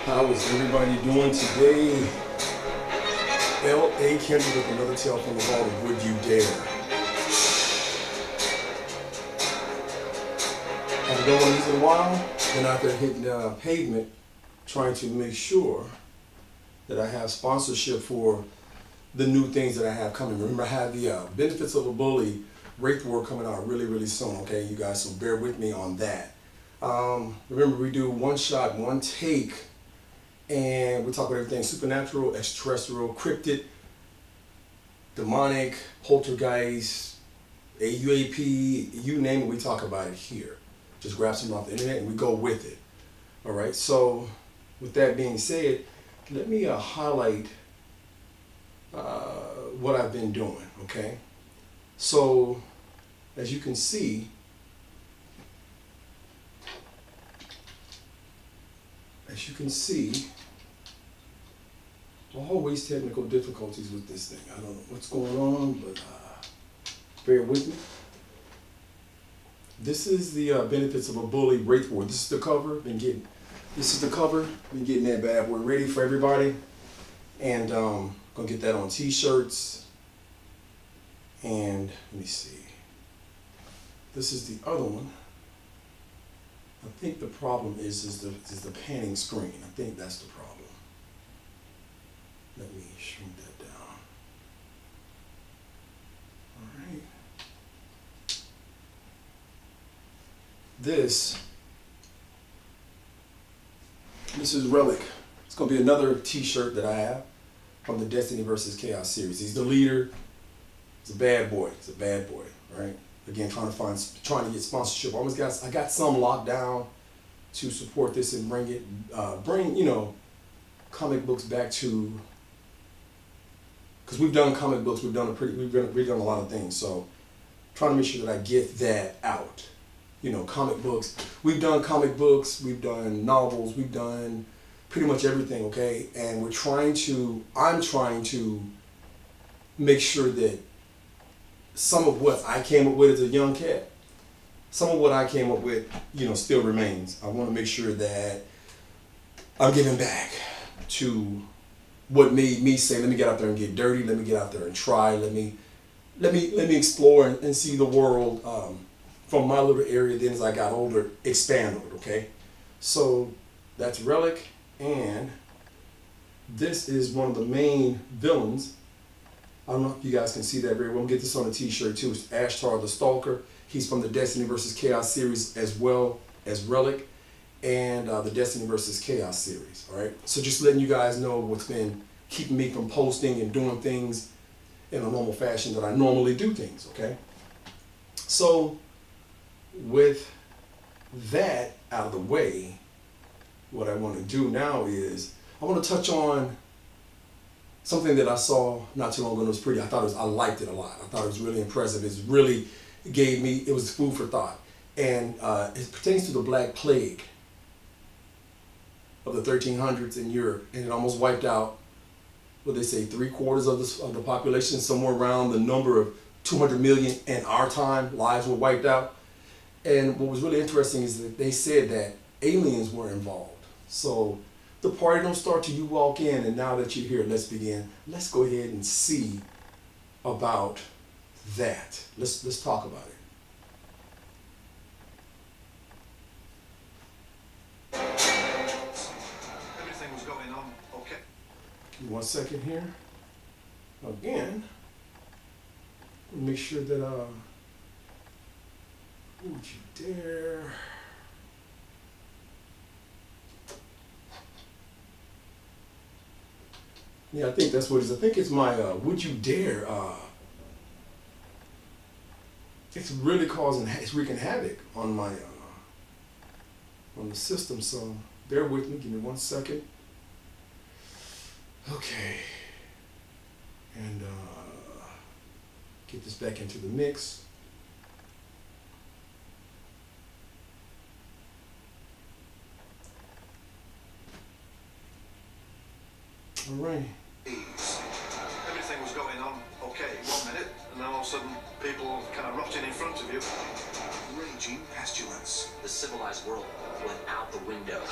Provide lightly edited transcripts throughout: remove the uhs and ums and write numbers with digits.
How is everybody doing today? L.A. Kendrick with another tale from the vault of Would You Dare. Haven't done one of these in a while. Been out there hitting the pavement trying to make sure that I have sponsorship for the new things that I have coming. Remember, I have the Benefits of a Bully Wraith War coming out really, really soon, okay, you guys, so bear with me on that. Remember, we do one shot, one take, and we talk about everything supernatural, extraterrestrial, cryptid, demonic, poltergeist, AUAP, you name it, we talk about it here. Just grab something off the internet and we go with it. All right, so with that being said, let me highlight what I've been doing, okay? So, as you can see, always technical difficulties with this thing. I don't know what's going on, but bear with me. This is the Benefits of a Bully Wraith War. This is the cover. Been getting that bad boy ready for everybody, and gonna get that on T-shirts. And let me see. This is the other one. I think the problem is the panning screen. I think that's the problem. Let me shrink that down. All right. This is Relic. It's going to be another t-shirt that I have from the Destiny versus Chaos series. He's the leader. He's a bad boy. Right? Again, trying to get sponsorship. I got some locked down to support this and bring comic books back to, because we've done comic books, we've done a lot of things. So trying to make sure that I get that out. Comic books. We've done comic books, we've done novels, we've done pretty much everything, okay? And I'm trying to make sure that some of what I came up with as a young cat, some of what I came up with, still remains. I want to make sure that I'm giving back to what made me say, let me get out there and get dirty, let me get out there and try, let me explore and see the world from my little area. Then as I got older, expand on it, okay? So that's Relic, and this is one of the main villains. I don't know if you guys can see that very well. I'm gonna get this on a t-shirt too. It's Ashtar the Stalker. He's from the Destiny versus Chaos series as well as Relic and the Destiny versus Chaos series, all right? So just letting you guys know what's been keeping me from posting and doing things in a normal fashion that I normally do things, okay? So with that out of the way, what I want to do now is I want to touch on something that I saw not too long ago. It was pretty. I liked it a lot. I thought it was really impressive. It was food for thought. And it pertains to the Black Plague of the 1300s in Europe. And it almost wiped out, what they say, 3/4 of the population, somewhere around the number of 200 million in our time, lives were wiped out. And what was really interesting is that they said that aliens were involved. So the party don't start till you walk in, and now that you're here, let's begin. Let's go ahead and see about that. Let's talk about it. Everything was going on okay. Give me 1 second here. Again, make sure that would you dare? Yeah, I think that's what it is. I think it's my Would You Dare. It's really it's wreaking havoc on my on the system. So bear with me. Give me 1 second. Okay, and get this back into the mix. All right. Everything was going on okay 1 minute, and then all of a sudden people kind of rotting in front of you. Raging pestilence. The civilized world went out the window.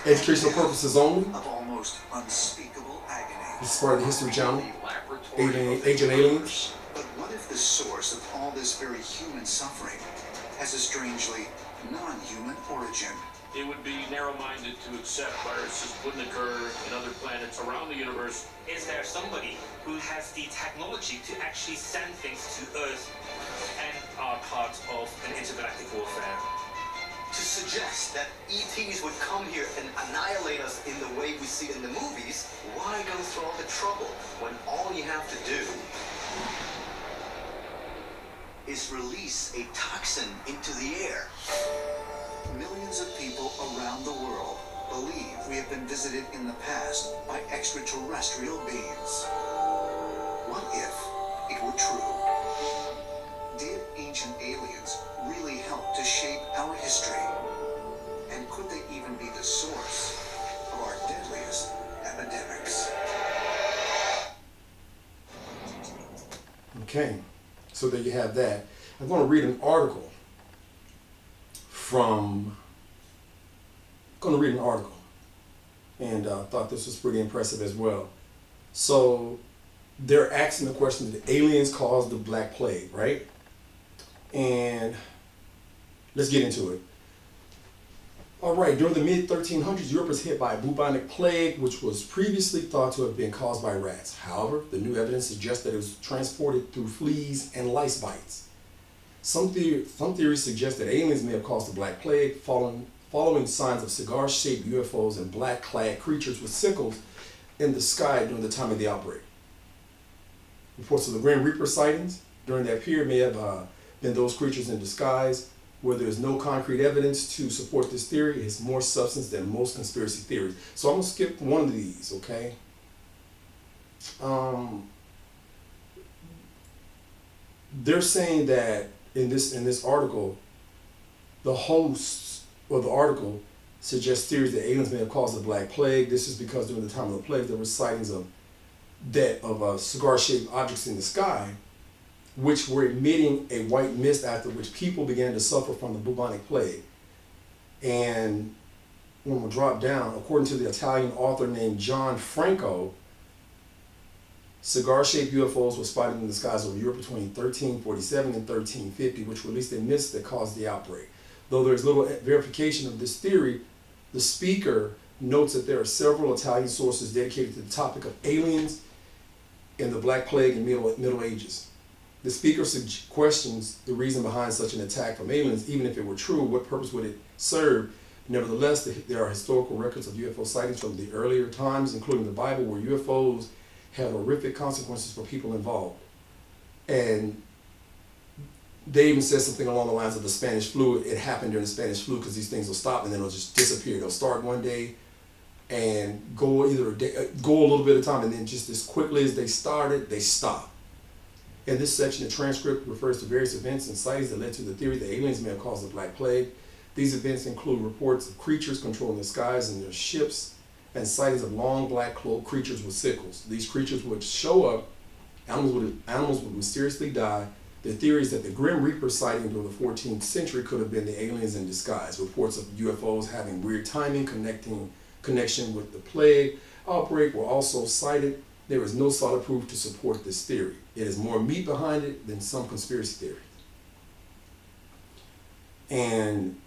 Educational purposes only. Of almost unspeakable agony. This is part of the History Channel. Laboratory Agent Aliens. But what if the source of all this very human suffering has a strangely non-human origin? It would be narrow-minded to accept viruses wouldn't occur in other planets around the universe. Is there somebody who has the technology to actually send things to Earth and are part of an intergalactic warfare? To suggest that ETs would come here and annihilate us in the way we see in the movies, why go through all the trouble when all you have to do is release a toxin into the air? Millions of people around the world believe we have been visited in the past by extraterrestrial beings. What if it were true? Did ancient aliens really help to shape our history? And could they even be the source of our deadliest epidemics? Okay, so there you have that. I'm going to read an article and thought this was pretty impressive as well. So they're asking the question, did aliens cause the Black Plague, right? And let's get into it. All right, during the mid-1300s, Europe was hit by a bubonic plague, which was previously thought to have been caused by rats. However, the new evidence suggests that it was transported through fleas and lice bites. Some theories suggest that aliens may have caused the Black Plague, following signs of cigar-shaped UFOs and black-clad creatures with sickles in the sky during the time of the outbreak. Reports of the Grim Reaper sightings during that period may have been those creatures in disguise. Where there is no concrete evidence to support this theory, it has more substance than most conspiracy theories. So I'm going to skip one of these, okay? They're saying that in this article, the hosts of the article suggest theories that aliens may have caused the Black Plague. This is because during the time of the plague, there were sightings of cigar-shaped objects in the sky, which were emitting a white mist, after which people began to suffer from the bubonic plague. And when we drop down, according to the Italian author named John Franco, cigar-shaped UFOs were spotted in the skies over Europe between 1347 and 1350, which released a mist that caused the outbreak. Though there is little verification of this theory, the speaker notes that there are several Italian sources dedicated to the topic of aliens and the Black Plague in Middle Ages. The speaker questions the reason behind such an attack from aliens. Even if it were true, what purpose would it serve? Nevertheless, there are historical records of UFO sightings from the earlier times, including the Bible, where UFOs had horrific consequences for people involved. And they even said something along the lines of the Spanish flu. It happened during the Spanish flu because these things will stop and then they'll just disappear. They'll start one day and go a little bit of time, and then just as quickly as they started, they stop. In this section, the transcript refers to various events and sightings that led to the theory that aliens may have caused the Black Plague. These events include reports of creatures controlling the skies and their ships, and sightings of long black cloaked creatures with sickles. These creatures would show up, animals would mysteriously die. The theory is that the Grim Reaper sighting during the 14th century could have been the aliens in disguise. Reports of UFOs having weird timing connection with the plague outbreak were also cited. There is no solid proof to support this theory. It is more meat behind it than some conspiracy theories. And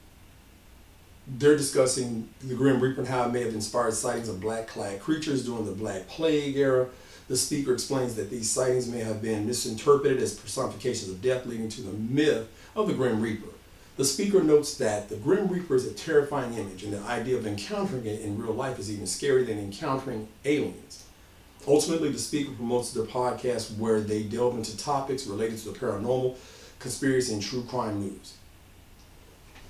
they're discussing the Grim Reaper and how it may have inspired sightings of black-clad creatures during the Black Plague era. The speaker explains that these sightings may have been misinterpreted as personifications of death, leading to the myth of the Grim Reaper. The speaker notes that the Grim Reaper is a terrifying image, and the idea of encountering it in real life is even scarier than encountering aliens. Ultimately, the speaker promotes their podcast where they delve into topics related to the paranormal, conspiracy, and true crime news.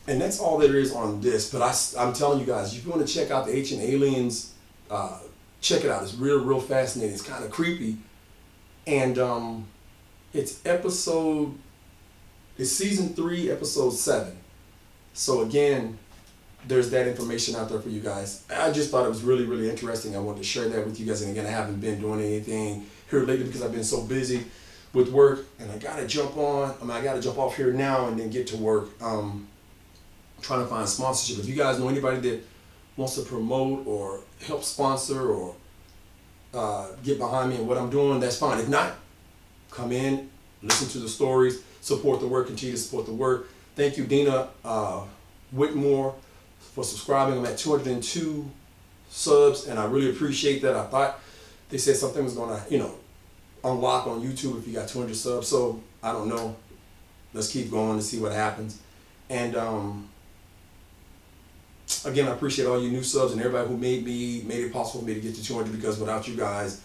And that's all there is on this. But I'm telling you guys, if you want to check out the Ancient Aliens, check it out. It's real fascinating. It's kind of creepy. And it's season 3, episode 7. So again, there's that information out there for you guys. I just thought it was really interesting. I wanted to share that with you guys. And again, I haven't been doing anything here lately because I've been so busy with work, and I gotta jump off here now and then get to work. Trying to find sponsorship. If you guys know anybody that wants to promote or help sponsor or get behind me and what I'm doing, that's fine. If not, come in, listen to the stories, support the work, continue to support the work. Thank you, Dina Whitmore, for subscribing. I'm at 202 subs, and I really appreciate that. I thought they said something was gonna, unlock on YouTube if you got 200 subs. So I don't know. Let's keep going to see what happens. And again, I appreciate all you new subs and everybody who made it possible for me to get to 200, because without you guys,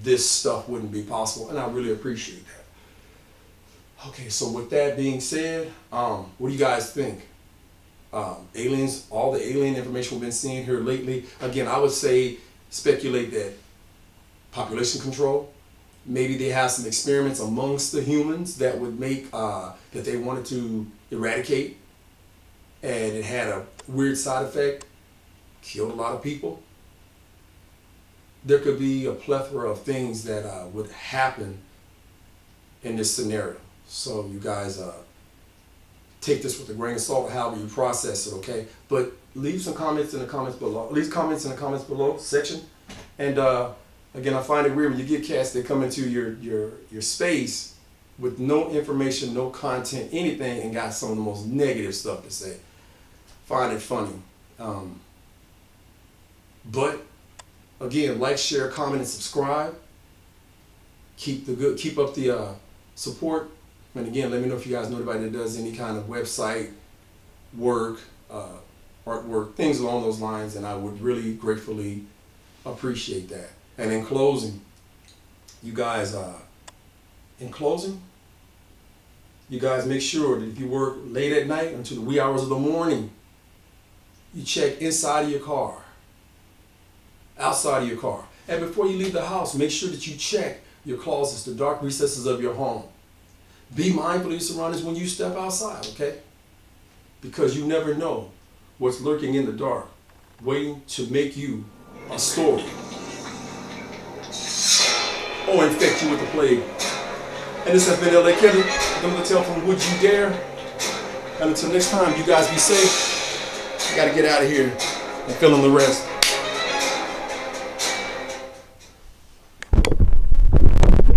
this stuff wouldn't be possible, and I really appreciate that. Okay, so with that being said, what do you guys think? Aliens, all the alien information we've been seeing here lately. Again, I would say speculate that population control. Maybe they have some experiments amongst the humans that would make that they wanted to eradicate, and it had a weird side effect, killed a lot of people. There could be a plethora of things that would happen in this scenario. So you guys take this with a grain of salt, however you process it, okay? But leave some comments in the comments below. Leave comments in the comments below section. And again, I find it weird when you get cats that come into your space with no information, no content, anything, and got some of the most negative stuff to say. Find it funny. But again, like, share, comment, and subscribe. Keep up the support. And again, let me know if you guys know anybody that does any kind of website work, artwork, things along those lines, and I would really gratefully appreciate that. And in closing, you guys, make sure that if you work late at night until the wee hours of the morning, you check inside of your car, outside of your car. And before you leave the house, make sure that you check your closets, the dark recesses of your home. Be mindful of your surroundings when you step outside, okay? Because you never know what's lurking in the dark, waiting to make you a story or infect you with the plague. And this has been L.A. Kelly, the Tell from Would You Dare. And until next time, you guys be safe. I gotta get out of here and fill in the rest.